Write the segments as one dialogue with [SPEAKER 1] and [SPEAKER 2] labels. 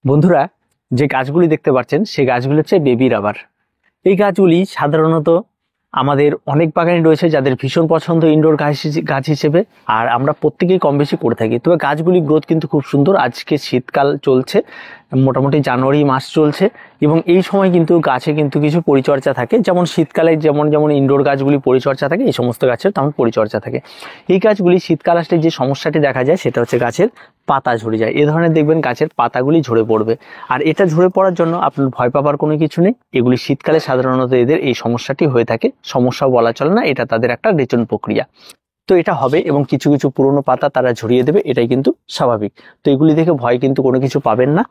[SPEAKER 1] বন্ধুরা, যে গাছগুলি দেখতে পাচ্ছেন সেই গাছগুলি হচ্ছে বেবি রাবার। এই গাছগুলি সাধারণত আমাদের অনেক বাগানে রয়েছে যাদের ভীষণ পছন্দ ইনডোর গাছ হিসেবে, আর আমরা প্রত্যেকেই কম বেশি করে থাকি। তবে গাছগুলি গ্রোথ কিন্তু খুব সুন্দর। আজকে শীতকাল চলছে, মোটামুটি জানুয়ারি মাস চলছে, এবং এই সময় কিন্তু গাছে কিন্তু কিছু পরিচর্যা থাকে। যেমন শীতকালে যেমন যেমন ইনডোর গাছগুলি পরিচর্যা থাকে, এই সমস্ত গাছের তেমন পরিচর্যা থাকে। এই গাছগুলি শীতকাল আসলে যে সমস্যাটি দেখা যায় সেটা হচ্ছে গাছের পাতা ঝরে যায়। এ ধরনের দেখবেন গাছের পাতাগুলি ঝরে পড়বে, আর এটা ঝরে পড়ার জন্য আপনার ভয় পাবার কোনো কিছু নেই। এগুলি শীতকালে সাধারণত এদের এই সমস্যাটি হয়ে থাকে। সমস্যা বলা চলে না, এটা তাদের একটা রেচন প্রক্রিয়া। তো এটা হবে, এবং কিছু কিছু পুরনো পাতা তারা ঝরিয়ে দেবে, এটাই কিন্তু স্বাভাবিক। তো এগুলি দেখে ভয় কিন্তু কোনো কিছু পাবেন না।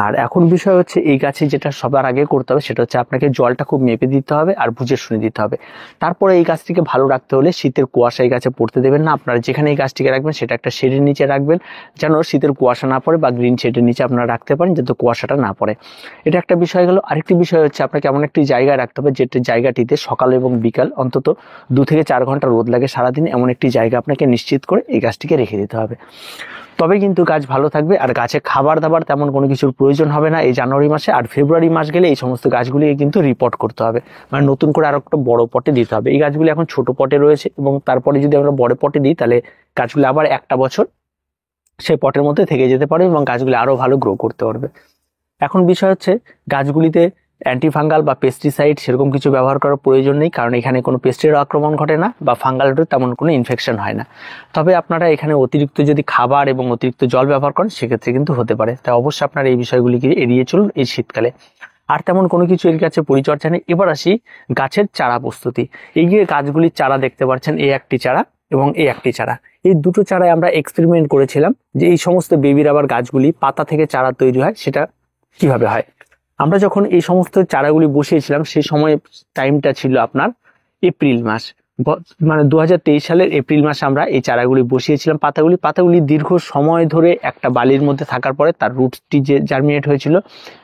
[SPEAKER 1] আর এখন বিষয় হচ্ছে এই গাছে যেটা সবার আগে করতে হবে সেটা হচ্ছে আপনাকে জলটা খুব মেপে দিতে হবে আর বুঝে শুনে দিতে হবে। তারপরে এই গাছটিকে ভালো রাখতে হলে শীতের কুয়াশা এই গাছে পড়তে দেবেন না। আপনারা যেখানে এই গাছটিকে রাখবেন সেটা একটা শেডের নিচে রাখবেন, যেন শীতের কুয়াশা না পড়ে, বা গ্রিন শেডের নিচে আপনারা রাখতে পারেন যাতে কুয়াশাটা না পড়ে। এটা একটা বিষয় গেল। আরেকটি বিষয় হচ্ছে আপনাকে এমন একটি জায়গায় রাখতে হবে যেটা জায়গাটিতে সকাল এবং বিকাল অন্তত 2 থেকে 4 ঘন্টা রোদ লাগে সারাদিন। এমন একটি জায়গা আপনাকে নিশ্চিত করে এই গাছটিকে রেখে দিতে হবে, তবে কিন্তু গাছ ভালো থাকবে। আর গাছে খাবার দাবার তেমন কোনো কিছুর প্রয়োজন হবে না এই জানুয়ারি মাসে। আর ফেব্রুয়ারি মাস গেলে এই সমস্ত গাছগুলিকে কিন্তু রিপোর্ট করতে হবে, মানে নতুন করে আরো একটা বড় পটে দিতে হবে। এই গাছগুলি এখন ছোট পটে রয়েছে, এবং তারপরে যদি আমরা বড় পটে দিই তাহলে গাছগুলি আবার একটা বছর সেই পটের মধ্যে থেকে যেতে পারে এবং গাছগুলি আরো ভালো গ্রো করতে পারবে। এখন বিষয় হচ্ছে গাছগুলিতে অ্যান্টিফাঙ্গাল বা পেস্টিসাইড সেরকম কিছু ব্যবহার করার প্রয়োজন নেই, কারণ এখানে কোনো পেস্টের আক্রমণ ঘটে না বা ফাঙ্গালেরও তেমন কোনো ইনফেকশন হয় না। তবে আপনারা এখানে অতিরিক্ত যদি খাবার এবং অতিরিক্ত জল ব্যবহার করেন সেক্ষেত্রে কিন্তু হতে পারে। তাই অবশ্যই আপনারা এই বিষয়গুলিকে এড়িয়ে চলুন এই শীতকালে। আর তেমন কোনো কিছু এর কাছে পরিচর্যা নেই। এবার আসি গাছের চারা প্রস্তুতি। এই যে গাছগুলির চারা দেখতে পাচ্ছেন, এই একটি চারা এবং এই একটি চারা, এই দুটো চারায় আমরা এক্সপেরিমেন্ট করেছিলাম যে এই সমস্ত বেবি রাবার গাছগুলি পাতা থেকে চারা তৈরি হয় সেটা কিভাবে হয়। আমরা যখন এই সমস্ত চারাগুলি বসিয়েছিলাম সেই সময় টাইমটা ছিল আপনার এপ্রিল মাস, মানে 2023 সালের এপ্রিল মাসে আমরা এই চারাগুলি বসিয়েছিলাম। পাতাগুলি দীর্ঘ সময় ধরে একটা বালির মধ্যে থাকার পরে তার রুটটি যে জার্মিনেট হয়েছিল,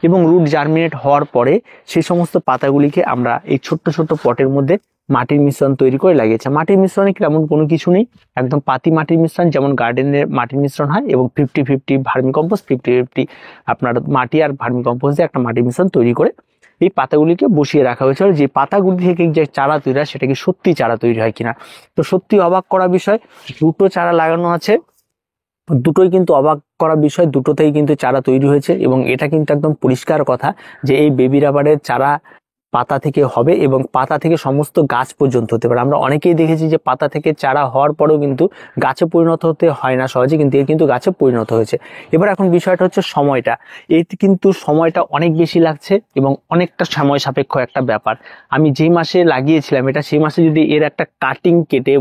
[SPEAKER 1] এবং রুট জার্মিনেট হওয়ার পরে সেই সমস্ত পাতাগুলিকে আমরা এই ছোট্ট ছোট্ট পটের মধ্যে মাটির মিশ্রণ তৈরি করে লাগিয়েছে। মাটির মিশ্রণে তেমন কোনো কিছু নেই, একদম পাতি মাটির মিশ্রণ যেমন গার্ডেনের মাটির মিশ্রণ হয়, এবং 50-50 ভার্মিকম্পোস্ট, 50-50 আপনার মাটি আর ভার্মিকম্পোস্ট দিয়ে একটা মাটির মিশ্রণ তৈরি করে এই পাতাগুলিকে বসিয়ে রাখা হয়েছিল। যে পাতাগুলি থেকে যে চারা তৈরি হয় সেটা কি সত্যি চারা তৈরি হয় কিনা। তো সত্যি অবাক করা বিষয়, দুটো চারা লাগানো আছে, দুটোই কিন্তু অবাক করা বিষয়, দুটোতেই কিন্তু চারা তৈরি হয়েছে। এবং এটা কিন্তু একদম পরিষ্কার কথা যে এই বেবি রাবারের চারা পাতা থেকে হবে, এবং পাতা থেকে সমস্ত গাছ পর্যন্ত হতে পারে। আমরা অনেকেই দেখেছি যে পাতা থেকে চারা হওয়ার পরেও কিন্তু গাছে পরিণত হতে হয় না সহজে, কিন্তু এর কিন্তু গাছে পরিণত হয়েছে। এবার এখন বিষয়টা হচ্ছে সময়টা। এই কিন্তু সময়টা অনেক বেশি লাগছে এবং অনেকটা সময় সাপেক্ষ একটা ব্যাপার। আমি যেই মাসে লাগিয়েছিলাম এটা, সেই মাসে যদি এর একটা কাটিং কেটে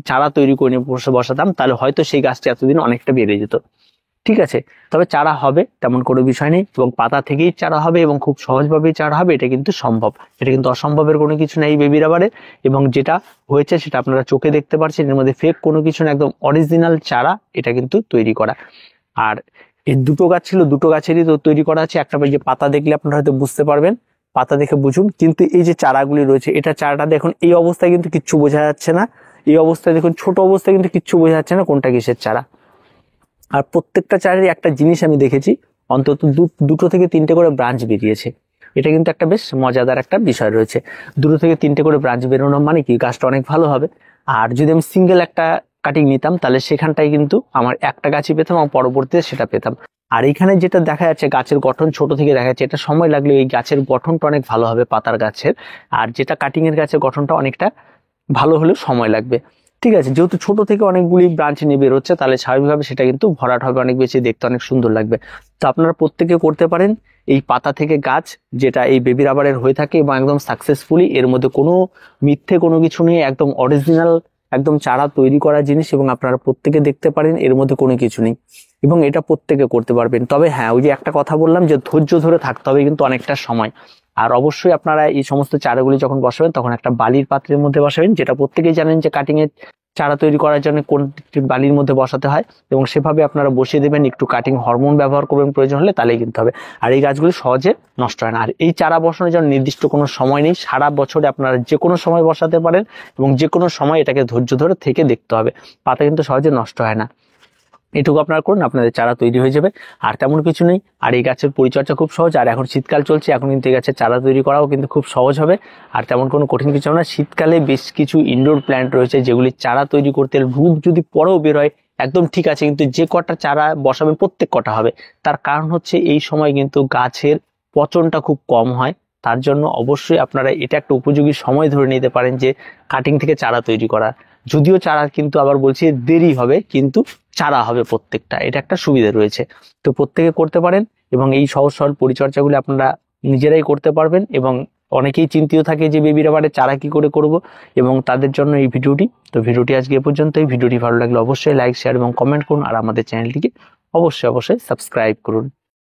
[SPEAKER 1] চারা তৈরি করে নিয়ে বসাতাম তাহলে হয়তো সেই গাছটা এতদিন অনেকটা বেড়ে যেত। ঠিক আছে, তবে চারা হবে তেমন কোনো বিষয় নেই, এবং পাতা থেকেই চারা হবে এবং খুব সহজভাবেই চারা হবে, এটা কিন্তু সম্ভব। এটা কিন্তু অসম্ভবের কোনো কিছু নেই বেবি রাবারে। এবং যেটা হয়েছে সেটা আপনারা চোখে দেখতে পাচ্ছেন, এর মধ্যে ফেক কোনো কিছু না, একদম অরিজিনাল চারা এটা কিন্তু তৈরি করা। আর এই দুটো গাছ ছিল, দুটো গাছেরই তো তৈরি করা আছে। একটা যে পাতা দেখলে আপনারা হয়তো বুঝতে পারবেন, পাতা দেখে বুঝুন। কিন্তু এই যে চারাগুলি রয়েছে, এটা চারাটা দেখুন এই অবস্থায় কিন্তু কিচ্ছু বোঝা যাচ্ছে না। এই অবস্থায় দেখুন, ছোট অবস্থায় কিন্তু কিচ্ছু বোঝা যাচ্ছে না কোনটা কিসের চারা। আর প্রত্যেকটা চারেরই একটা জিনিস আমি দেখেছি, অন্তত 2 থেকে 3টে করে ব্রাঞ্চ বেরিয়েছে। এটা কিন্তু একটা বেশ মজাদার একটা বিষয় রয়েছে। 2 থেকে 3টে করে ব্রাঞ্চ বেরোনো মানে কি গাছটা অনেক ভালো হবে। আর যদি আমি সিঙ্গেল একটা কাটিং নিতাম তাহলে সেখানটাই কিন্তু আমার একটা গাছই পেতাম এবং পরবর্তীতে সেটা পেতাম। আর এখানে যেটা দেখা যাচ্ছে গাছের গঠন ছোট থেকে দেখা যাচ্ছে, এটা সময় লাগলে এই গাছের গঠনটা অনেক ভালো হবে পাতার গাছের। আর যেটা কাটিং এর গাছের গঠনটা অনেকটা ভালো হলেও সময় লাগবে। ঠিক আছে, যেহেতু ছোট থেকে অনেকগুলি ব্রাঞ্চ নিয়ে বেরোচ্ছে তাহলে স্বাভাবিকভাবে সেটা কিন্তু ভরাট হবে অনেক বেশি, দেখতে অনেক সুন্দর লাগবে। তো আপনারা প্রত্যেকে করতে পারেন এই পাতা থেকে গাছ, যেটা এই বেবি রাবারের হয়ে থাকে, এবং একদম সাকসেসফুলি, এর মধ্যে কোনো মিথ্যে কোনো কিছু নেই, একদম অরিজিনাল একদম চারা তৈরি করা জিনিস। এবং আপনারা প্রত্যেকে দেখতে পারেন এর মধ্যে কোনো কিছু নেই, এবং এটা প্রত্যেকে করতে পারবেন। তবে হ্যাঁ, ওই যে একটা কথা বললাম যে ধৈর্য ধরে থাকতে হবে কিন্তু অনেকটা সময়। আর অবশ্যই আপনারা এই সমস্ত চারাগুলি যখন বসাবেন তখন একটা বালির পাত্রের মধ্যে বসাবেন, যেটা প্রত্যেকেই জানেন যে কাটিং এর চারা তৈরি করার জন্য কোন বালির মধ্যে বসাতে হয়, এবং সেভাবে আপনারা বসিয়ে দেবেন। একটু কাটিং হরমোন ব্যবহার করবেন প্রয়োজন হলে, তাহলেই কিন্তু হবে। আর এই গাছগুলি সহজে নষ্ট হয় না। আর এই চারা বসানোর জন্য নির্দিষ্ট কোনো সময় নেই, সারা বছরে আপনারা যে কোনো সময় বসাতে পারেন, এবং যে কোনো সময় এটাকে ধৈর্য ধরে থেকে দেখতে হবে। পাতা কিন্তু সহজে নষ্ট হয় না। এটুকু আপনারা করুন, আপনাদের চারা তৈরি হয়ে যাবে। আর তেমন কিছু নেই। আর এই গাছের পরিচর্যা খুব সহজ। আর এখন শীতকাল চলছে, এখন কিন্তু এই গাছের চারা তৈরি করাও কিন্তু খুব সহজ হবে। আর তেমন কোনো কঠিন কিছু হবে না। শীতকালে বেশ কিছু ইনডোর প্ল্যান্ট রয়েছে যেগুলি চারা তৈরি করতে রূপ যদি পরেও বের হয় একদম ঠিক আছে, কিন্তু যে কটা চারা বসাবেন প্রত্যেক কটা হবে। তার কারণ হচ্ছে এই সময় কিন্তু গাছের পচনটা খুব কম হয়। তার জন্য অবশ্যই আপনারা এটা একটা উপযোগী সময় ধরে নিতে পারেন যে কাটিং থেকে চারা তৈরি করা। যদিও চারা কিন্তু আবার বলছি দেরি হবে, কিন্তু চারা হবে প্রত্যেকটা, এটা একটা সুবিধা রয়েছে। তো প্রত্যেকে করতে পারেন এবং এই সহজ সরল পরিচর্যাগুলো আপনারা নিজেরাই করতে পারবেন। এবং অনেকেই চিন্তিত থাকে যে বেবি রাবারের চারা কি করে করব, এবং তাদের জন্য এই ভিডিওটি। তো ভিডিওটি আজকে এ পর্যন্তই। ভিডিওটি ভালো লাগলে অবশ্যই লাইক, শেয়ার এবং কমেন্ট করুন। আর আমাদের চ্যানেলটিকে অবশ্যই সাবস্ক্রাইব করুন।